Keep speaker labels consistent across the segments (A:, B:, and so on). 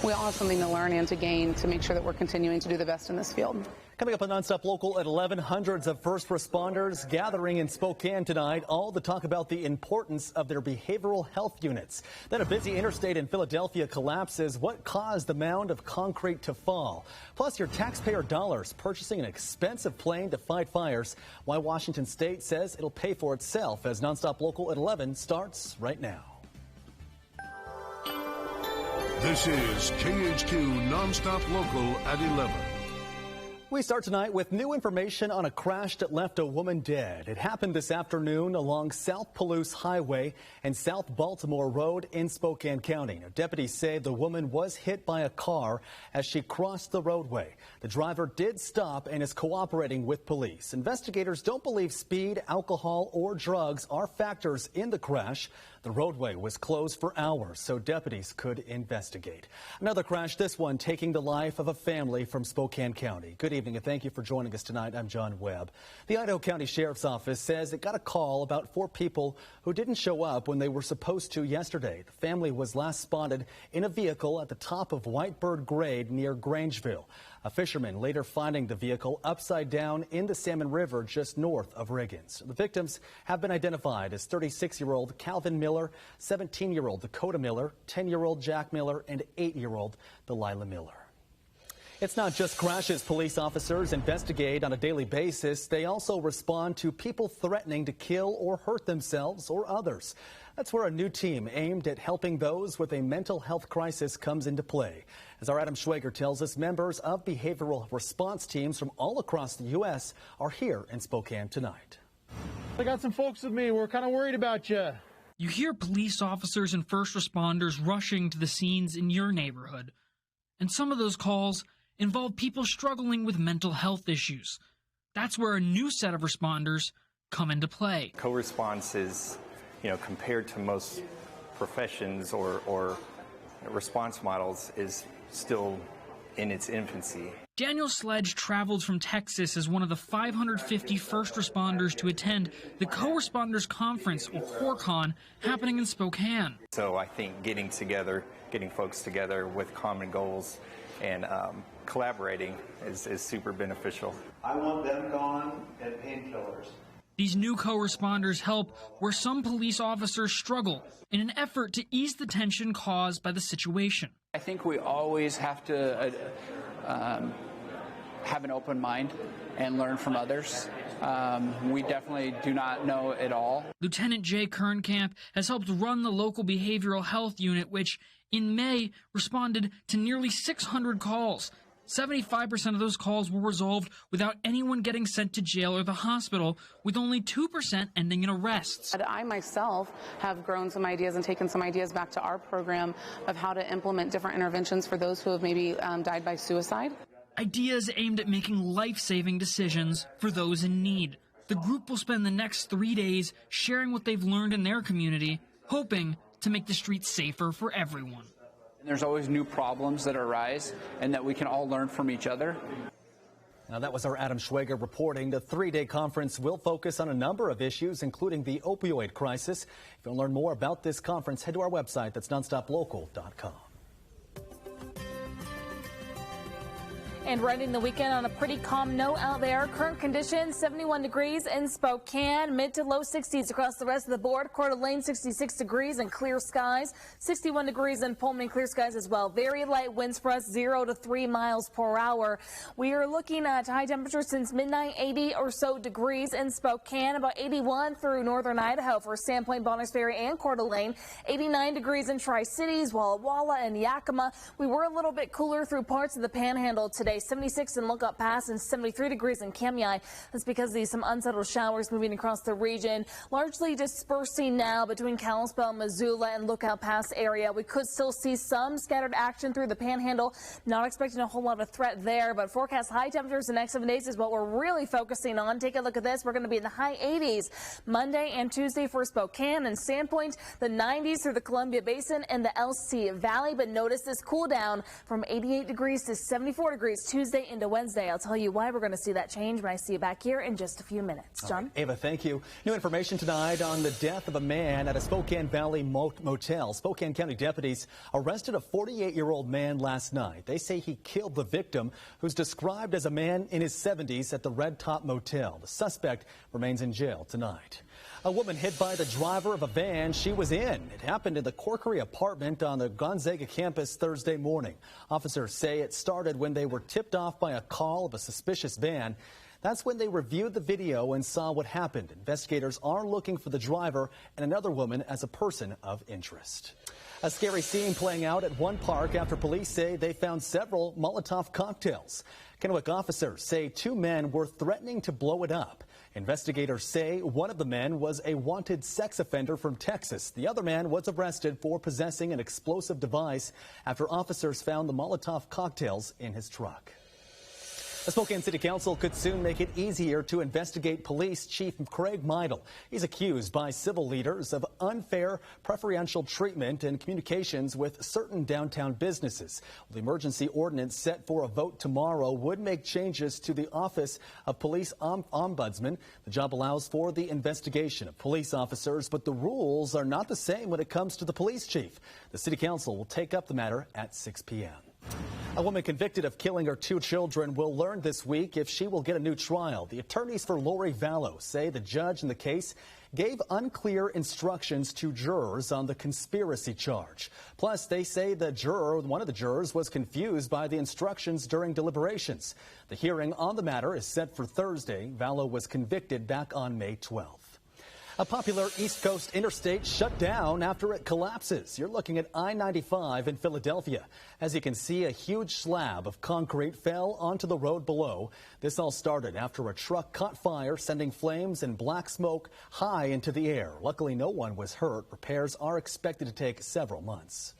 A: we all have something to learn and to gain to make sure that we're continuing to do the best in this field.
B: Coming up on Nonstop Local at 11, hundreds of first responders gathering in Spokane tonight, all to talk about the importance of their behavioral health units. Then a busy interstate in Philadelphia collapses. What caused the mound of concrete to fall? Plus, your taxpayer dollars purchasing an expensive plane to fight fires. Why Washington State says it'll pay for itself as Nonstop Local at 11 starts right now.
C: This is KHQ Nonstop Local at 11.
B: We start tonight with new information on a crash that left a woman dead. It happened this afternoon along South Palouse Highway and South Baltimore Road in Spokane County. Now, deputies say the woman was hit by a car as she crossed the roadway. The driver did stop and is cooperating with police. Investigators don't believe speed, alcohol, or drugs are factors in the crash. The roadway was closed for hours so deputies could investigate. Another crash, this one taking the life of a family from Spokane County. Good evening and thank you for joining us tonight. I'm John Webb. The Idaho County Sheriff's Office says it got a call about 4 people who didn't show up when they were supposed to yesterday. The family was last spotted in a vehicle at the top of Whitebird Grade near Grangeville. A fisherman later finding the vehicle upside down in the Salmon River just north of Riggins. The victims have been identified as 36-year-old Calvin Miller, 17-year-old Dakota Miller, 10-year-old Jack Miller, and 8-year-old Delilah Miller. It's not just crashes police officers investigate on a daily basis. They also respond to people threatening to kill or hurt themselves or others. That's where a new team aimed at helping those with a mental health crisis comes into play. As our Adam Schwager tells us, members of behavioral response teams from all across the U.S. are here in Spokane tonight.
D: I got some folks with me. We're kind of worried about you.
E: You hear police officers and first responders rushing to the scenes in your neighborhood. And some of those calls involve people struggling with mental health issues. That's where a new set of responders come into play.
F: Co-response is, compared to most professions or response models, is still in its infancy.
E: Daniel Sledge traveled from Texas as one of the 550 first responders to attend the Co-Responders Conference, or CoreCon, happening in Spokane.
F: So I think getting folks together with common goals and collaborating is super beneficial.
G: I want them gone and painkillers.
E: These new co-responders help where some police officers struggle in an effort to ease the tension caused by the situation.
H: I think we always have to have an open mind and learn from others. We definitely do not know it all.
E: Lieutenant Jay Kernkamp has helped run the local behavioral health unit, which in May responded to nearly 600 calls. 75% of those calls were resolved without anyone getting sent to jail or the hospital, with only 2% ending in arrests.
A: I myself have grown some ideas and taken some ideas back to our program of how to implement different interventions for those who have maybe died by suicide.
E: Ideas aimed at making life-saving decisions for those in need. The group will spend the next 3 days sharing what they've learned in their community, hoping to make the streets safer for everyone.
H: There's always new problems that arise and that we can all learn from each other.
B: Now, that was our Adam Schwager reporting. The 3-day conference will focus on a number of issues, including the opioid crisis. If you want to learn more about this conference, head to our website. That's nonstoplocal.com.
I: And ending the weekend on a pretty calm note out there. Current conditions, 71 degrees in Spokane, mid to low 60s across the rest of the board. Coeur d'Alene, 66 degrees and clear skies. 61 degrees in Pullman, clear skies as well. Very light winds for us, 0 to 3 miles per hour. We are looking at high temperatures since midnight, 80 or so degrees in Spokane, about 81 through northern Idaho for Sandpoint, Bonners Ferry, and Coeur d'Alene. 89 degrees in Tri-Cities, Walla Walla, and Yakima. We were a little bit cooler through parts of the Panhandle today. 76 in Lookout Pass and 73 degrees in Kamei. That's because of some unsettled showers moving across the region, largely dispersing now between Kalispell, Missoula, and Lookout Pass area. We could still see some scattered action through the Panhandle. Not expecting a whole lot of threat there, but forecast high temperatures the next 7 days is what we're really focusing on. Take a look at this. We're going to be in the high 80s Monday and Tuesday for Spokane and Sandpoint, the 90s through the Columbia Basin and the LC Valley. But notice this cool down from 88 degrees to 74 degrees Tuesday into Wednesday. I'll tell you why we're going to see that change when I see you back here in just a few minutes. John?
B: Right, Ava, thank you. New information tonight on the death of a man at a Spokane Valley motel. Spokane County deputies arrested a 48-year-old man last night. They say he killed the victim, who's described as a man in his 70s at the Red Top Motel. The suspect remains in jail tonight. A woman hit by the driver of a van she was in. It happened in the Corkery apartment on the Gonzaga campus Thursday morning. Officers say it started when they were tipped off by a call of a suspicious van. That's when they reviewed the video and saw what happened. Investigators are looking for the driver and another woman as a person of interest. A scary scene playing out at one park after police say they found several Molotov cocktails. Kennewick officers say 2 men were threatening to blow it up. Investigators say one of the men was a wanted sex offender from Texas. The other man was arrested for possessing an explosive device after officers found the Molotov cocktails in his truck. The Spokane City Council could soon make it easier to investigate Police Chief Craig Meidel. He's accused by civil leaders of unfair preferential treatment and communications with certain downtown businesses. The emergency ordinance set for a vote tomorrow would make changes to the Office of Police Ombudsman. The job allows for the investigation of police officers, but the rules are not the same when it comes to the police chief. The City Council will take up the matter at 6 p.m. A woman convicted of killing her 2 children will learn this week if she will get a new trial. The attorneys for Lori Vallow say the judge in the case gave unclear instructions to jurors on the conspiracy charge. Plus, they say one of the jurors was confused by the instructions during deliberations. The hearing on the matter is set for Thursday. Vallow was convicted back on May 12th. A popular East Coast interstate shut down after it collapses. You're looking at I-95 in Philadelphia. As you can see, a huge slab of concrete fell onto the road below. This all started after a truck caught fire, sending flames and black smoke high into the air. Luckily, no one was hurt. Repairs are expected to take several months.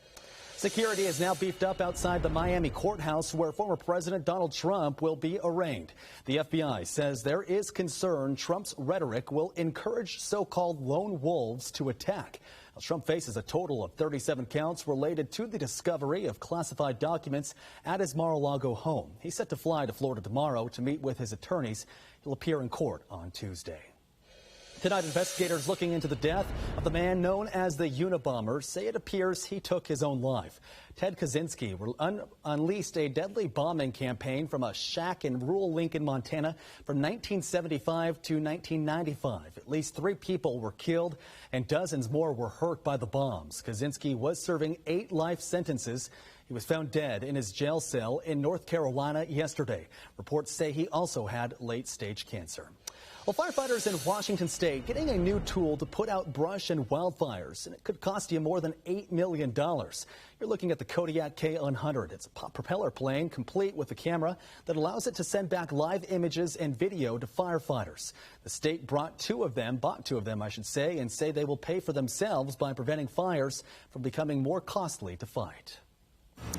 B: Security is now beefed up outside the Miami courthouse where former President Donald Trump will be arraigned. The FBI says there is concern Trump's rhetoric will encourage so-called lone wolves to attack. Now, Trump faces a total of 37 counts related to the discovery of classified documents at his Mar-a-Lago home. He's set to fly to Florida tomorrow to meet with his attorneys. He'll appear in court on Tuesday. Tonight, investigators looking into the death of the man known as the Unabomber say it appears he took his own life. Ted Kaczynski unleashed a deadly bombing campaign from a shack in rural Lincoln, Montana from 1975 to 1995. At least 3 people were killed and dozens more were hurt by the bombs. Kaczynski was serving 8 life sentences. He was found dead in his jail cell in North Carolina yesterday. Reports say he also had late-stage cancer. Well, firefighters in Washington State getting a new tool to put out brush and wildfires, and it could cost you more than $8 million. You're looking at the Kodiak K100. It's a propeller plane complete with a camera that allows it to send back live images and video to firefighters. The state bought two of them, I should say, and say they will pay for themselves by preventing fires from becoming more costly to fight.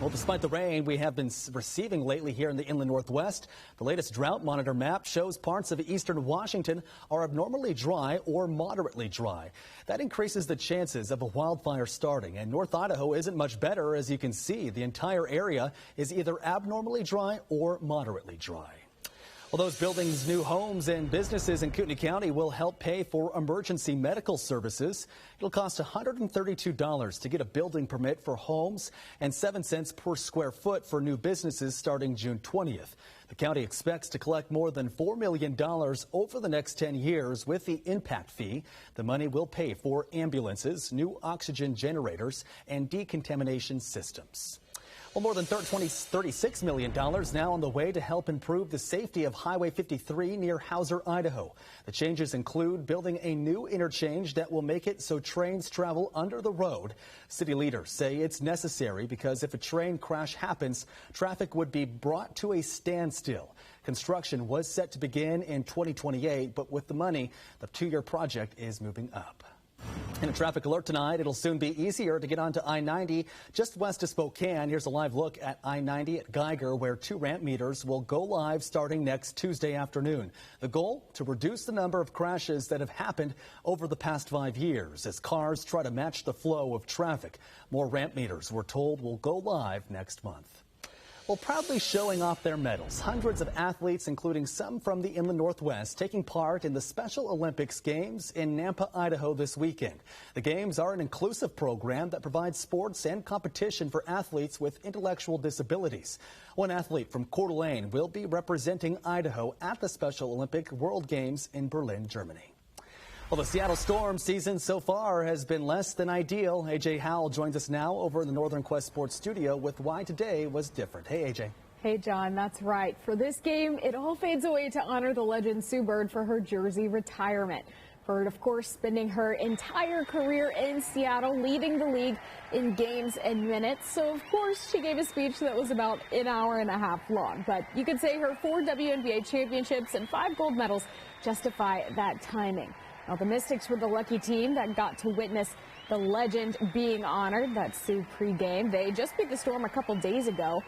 B: Well, despite the rain we have been receiving lately here in the inland Northwest, the latest drought monitor map shows parts of eastern Washington are abnormally dry or moderately dry. That increases the chances of a wildfire starting, and North Idaho isn't much better. As you can see, the entire area is either abnormally dry or moderately dry. Well, those buildings, new homes and businesses in Kootenai County will help pay for emergency medical services. It'll cost $132 to get a building permit for homes and 7 cents per square foot for new businesses starting June 20th. The county expects to collect more than $4 million over the next 10 years with the impact fee. The money will pay for ambulances, new oxygen generators, and decontamination systems. Well, more than $36 million now on the way to help improve the safety of Highway 53 near Hauser, Idaho. The changes include building a new interchange that will make it so trains travel under the road. City leaders say it's necessary because if a train crash happens, traffic would be brought to a standstill. Construction was set to begin in 2028, but with the money, the 2-year project is moving up. In a traffic alert tonight, it'll soon be easier to get onto I-90 just west of Spokane. Here's a live look at I-90 at Geiger, where 2 ramp meters will go live starting next Tuesday afternoon. The goal, to reduce the number of crashes that have happened over the past 5 years as cars try to match the flow of traffic. More ramp meters, we're told, will go live next month. Well, proudly showing off their medals. Hundreds of athletes, including some from the Inland Northwest, taking part in the Special Olympics Games in Nampa, Idaho this weekend. The Games are an inclusive program that provides sports and competition for athletes with intellectual disabilities. One athlete from Coeur d'Alene will be representing Idaho at the Special Olympic World Games in Berlin, Germany. Well, the Seattle Storm season so far has been less than ideal. AJ Howell joins us now over in the Northern Quest Sports Studio with why today was different. Hey, AJ.
J: Hey, John, that's right. For this game, it all fades away to honor the legend Sue Bird for her Jersey retirement. Bird, of course, spending her entire career in Seattle, leading the league in games and minutes. So, of course, she gave a speech that was about an hour and a half long. But you could say her 4 WNBA championships and 5 gold medals justify that timing. Now, the Mystics were the lucky team that got to witness the legend being honored. That's Sue pregame. They just beat the Storm a couple days ago.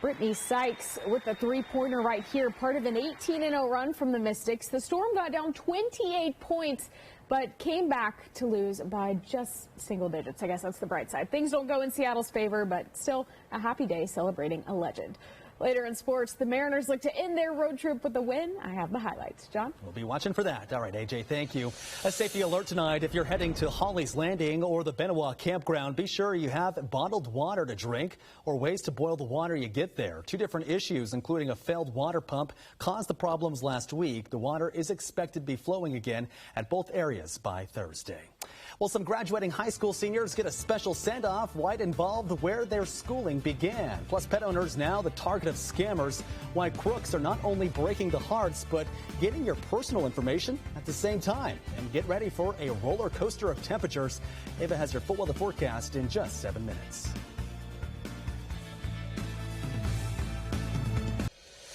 J: Brittany Sykes with the three-pointer right here, part of an 18-0 run from the Mystics. The Storm got down 28 points, but came back to lose by just single digits. I guess that's the bright side. Things don't go in Seattle's favor, but still a happy day celebrating a legend. Later in sports, the Mariners look to end their road trip with a win. I have the highlights. John?
B: We'll be watching for that. All right, AJ, thank you. A safety alert tonight. If you're heading to Holly's Landing or the Benoit campground, be sure you have bottled water to drink or ways to boil the water you get there. 2 different issues, including a failed water pump, caused the problems last week. The water is expected to be flowing again at both areas by Thursday. Well, some graduating high school seniors get a special send-off right involved where their schooling began. Plus, pet owners now the target of scammers. Why crooks are not only breaking the hearts, but getting your personal information at the same time. And get ready for a roller coaster of temperatures. Ava has your full weather forecast in just 7 minutes.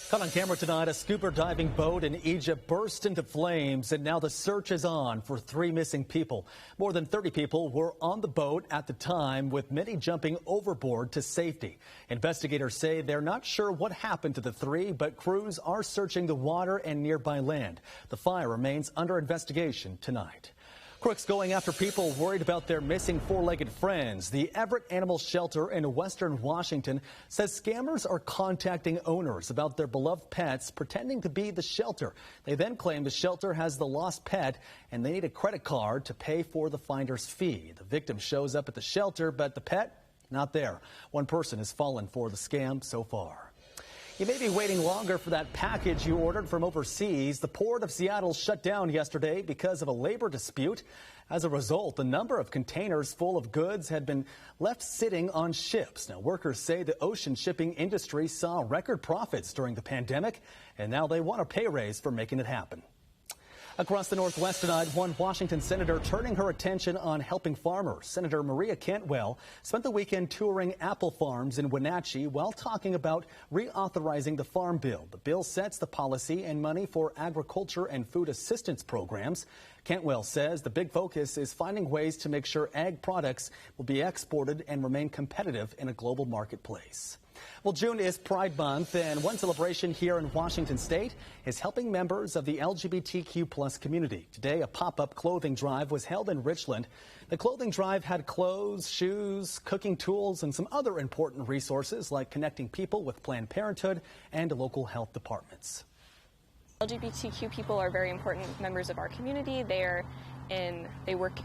B: Caught on camera tonight, a scuba diving boat in Egypt burst into flames, and now the search is on for 3 missing people. More than 30 people were on the boat at the time, with many jumping overboard to safety. Investigators say they're not sure what happened to the 3, but crews are searching the water and nearby land. The fire remains under investigation tonight. Crooks going after people worried about their missing 4-legged friends. The Everett Animal Shelter in Western Washington says scammers are contacting owners about their beloved pets, pretending to be the shelter. They then claim the shelter has the lost pet and they need a credit card to pay for the finder's fee. The victim shows up at the shelter, but the pet, not there. One person has fallen for the scam so far. You may be waiting longer for that package you ordered from overseas. The Port of Seattle shut down yesterday because of a labor dispute. As a result, a number of containers full of goods had been left sitting on ships. Now, workers say the ocean shipping industry saw record profits during the pandemic, and now they want a pay raise for making it happen. Across the Northwest tonight, one Washington senator turning her attention on helping farmers. Senator Maria Cantwell spent the weekend touring apple farms in Wenatchee while talking about reauthorizing the Farm Bill. The bill sets the policy and money for agriculture and food assistance programs. Cantwell says the big focus is finding ways to make sure ag products will be exported and remain competitive in a global marketplace. Well, June is Pride Month, and one celebration here in Washington State is helping members of the LGBTQ+ community. Today, a pop-up clothing drive was held in Richland. The clothing drive had clothes, shoes, cooking tools, and some other important resources like connecting people with Planned Parenthood and local health departments.
K: LGBTQ people are very important members of our community. They work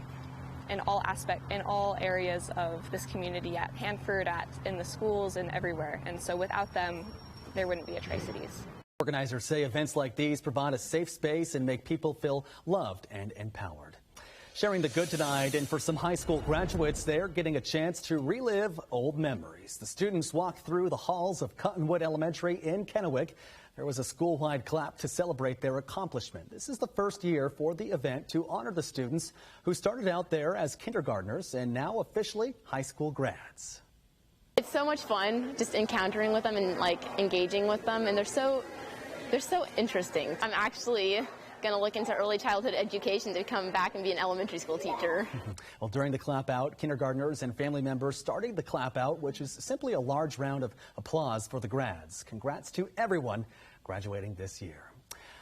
K: in all areas of this community, at Hanford, in the schools, and everywhere. And so without them, there wouldn't be a Tri-Cities.
B: Organizers say events like these provide a safe space and make people feel loved and empowered. Sharing the good tonight, and for some high school graduates, they're getting a chance to relive old memories. The students walked through the halls of Cottonwood Elementary in Kennewick. There was a school-wide clap to celebrate their accomplishment. This is the first year for the event to honor the students who started out there as kindergartners and now officially high school grads.
L: It's so much fun just encountering with them and engaging with them, and they're so interesting. I'm actually going to look into early childhood education to come back and be an elementary school teacher.
B: Well, during the clap out, kindergartners and family members started the clap out, which is simply a large round of applause for the grads. Congrats to everyone graduating this year.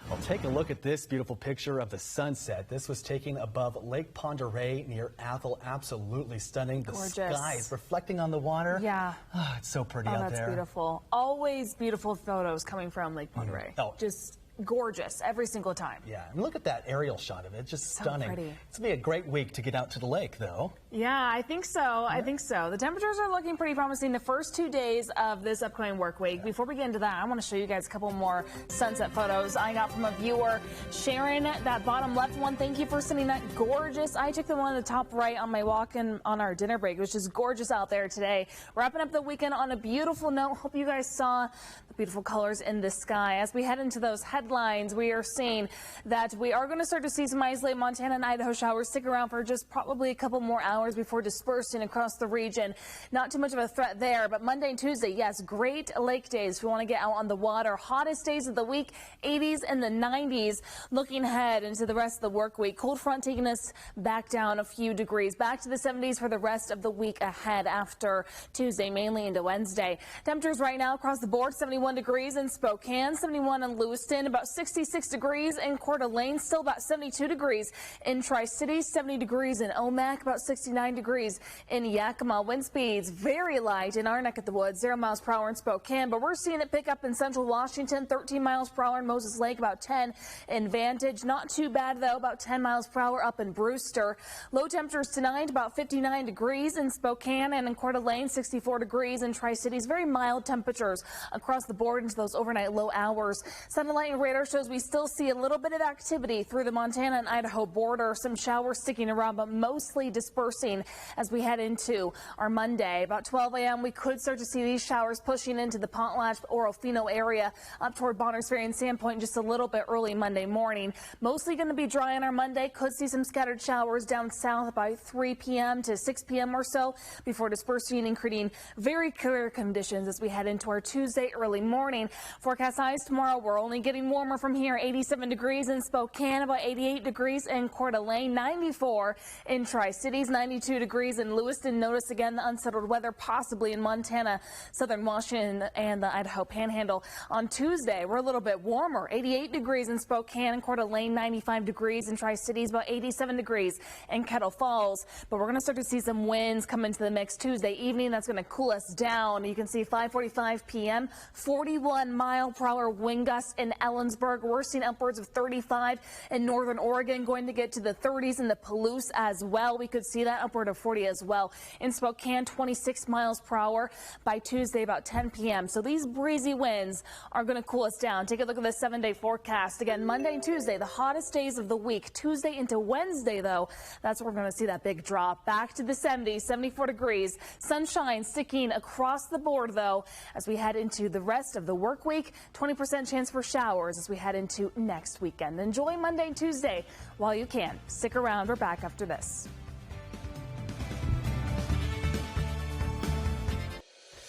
B: Well, take a look at this beautiful picture of the sunset. This was taken above Lake Ponderay near Athol. Absolutely stunning. The sky is reflecting on the water.
I: Yeah.
B: Oh, it's so pretty out there.
I: That's beautiful. Always beautiful photos coming from Lake Ponderay. Just gorgeous every single time.
B: Yeah, and look at that aerial shot of it. Just stunning.
I: Pretty.
B: It's going to be a great week to get out to the lake, though.
I: Yeah, I think so. I think so. The temperatures are looking pretty promising the first 2 days of this upcoming work week. Before we get into that, I want to show you guys a couple more sunset photos I got from a viewer. Sharon, that bottom left one, thank you for sending that. Gorgeous. I took the one on the top right on my walk in on our dinner break, which is gorgeous out there today. Wrapping up the weekend on a beautiful note. Hope you guys saw the beautiful colors in the sky. As we head into those headlines, we are seeing that we are going to start to see some isolated Montana and Idaho showers. Stick around for just probably a couple more hours before dispersing across the region. Not too much of a threat there, but Monday and Tuesday, yes, great lake days if you want to get out on the water. Hottest days of the week, 80s and the 90s. Looking ahead into the rest of the work week, cold front taking us back down a few degrees, back to the 70s for the rest of the week ahead after Tuesday, mainly into Wednesday. Temperatures right now across the board, 71 degrees in Spokane, 71 in Lewiston, about 66 degrees in Coeur d'Alene, still about 72 degrees in Tri-Cities, 70 degrees in Omak, about 69 degrees in Yakima. Wind speeds very light in our neck of the woods, 0 miles per hour in Spokane, but we're seeing it pick up in central Washington, 13 miles per hour in Moses Lake, about 10 in Vantage. Not too bad though, about 10 miles per hour up in Brewster. Low temperatures tonight, about 59 degrees in Spokane and in Coeur d'Alene, 64 degrees in Tri-Cities. Very mild temperatures across the board into those overnight low hours. Satellite and radar shows we still see a little bit of activity through the Montana and Idaho border. Some showers sticking around, but mostly dispersing as we head into our Monday. About 12 a.m. we could start to see these showers pushing into the Potlatch, Orofino area up toward Bonners Ferry and Sandpoint just a little bit early Monday morning. Mostly going to be dry on our Monday. Could see some scattered showers down south by 3 p.m. to 6 p.m. or so before dispersing and creating very clear conditions as we head into our Tuesday early morning. Forecast highs tomorrow. We're only getting warmer from here. 87 degrees in Spokane, about 88 degrees in Coeur d'Alene, 94 in Tri-Cities, 92 degrees in Lewiston. Notice again the unsettled weather possibly in Montana, southern Washington, and the Idaho Panhandle. On Tuesday, we're a little bit warmer. 88 degrees in Spokane and Coeur d'Alene, 95 degrees in Tri-Cities, about 87 degrees in Kettle Falls. But we're going to start to see some winds come into the mix Tuesday evening. That's going to cool us down. You can see 5:45 p.m., 41 mile per hour wind gusts in Ellensburg. We're seeing upwards of 35 in northern Oregon, going to get to the 30s in the Palouse as well. We could see that upward of 40 as well. In Spokane, 26 miles per hour by Tuesday about 10 p.m. So these breezy winds are going to cool us down. Take a look at the 7-day forecast. Again, Monday and Tuesday, the hottest days of the week. Tuesday into Wednesday, though, that's where we're going to see that big drop. Back to the 70s, 74 degrees. Sunshine sticking across the board, though, as we head into the rest of the work week. 20% chance for showers as we head into next weekend. Enjoy Monday and Tuesday while you can. Stick around. We're back after this.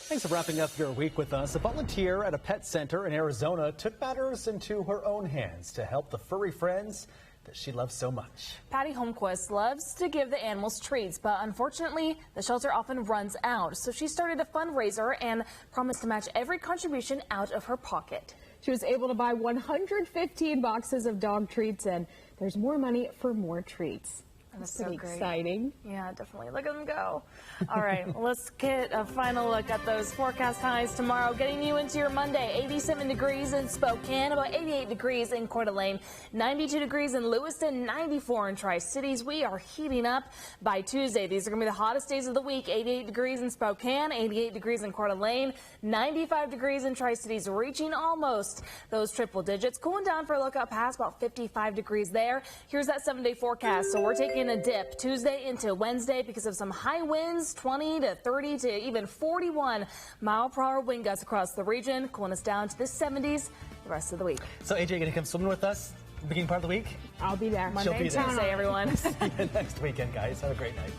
B: Thanks for wrapping up your week with us. A volunteer at a pet center in Arizona took matters into her own hands to help the furry friends that she loves so much.
I: Patty Holmquist loves to give the animals treats, but unfortunately, the shelter often runs out. So she started a fundraiser and promised to match every contribution out of her pocket.
J: She was able to buy 115 boxes of dog treats, and there's more money for more treats.
I: That's
J: pretty
I: so great.
J: Exciting.
I: Yeah, definitely. Look at them go. All right, let's get a final look at those forecast highs tomorrow, getting you into your Monday. 87 degrees in Spokane, about 88 degrees in Coeur d'Alene, 92 degrees in Lewiston, 94 in Tri-Cities. We are heating up by Tuesday. These are going to be the hottest days of the week. 88 degrees in Spokane, 88 degrees in Coeur d'Alene, 95 degrees in Tri-Cities, reaching almost those triple digits. Cooling down for a look up past about 55 degrees there. Here's that 7-day forecast. So we're taking a dip Tuesday into Wednesday because of some high winds, 20 to 30 to even 41 mile per hour wind gusts across the region, cooling us down to the 70s the rest of the week.
B: So AJ, gonna come swimming with us beginning part of the week?
J: I'll be there.
I: Monday and Tuesday, everyone.
B: See you next weekend, guys. Have a great night.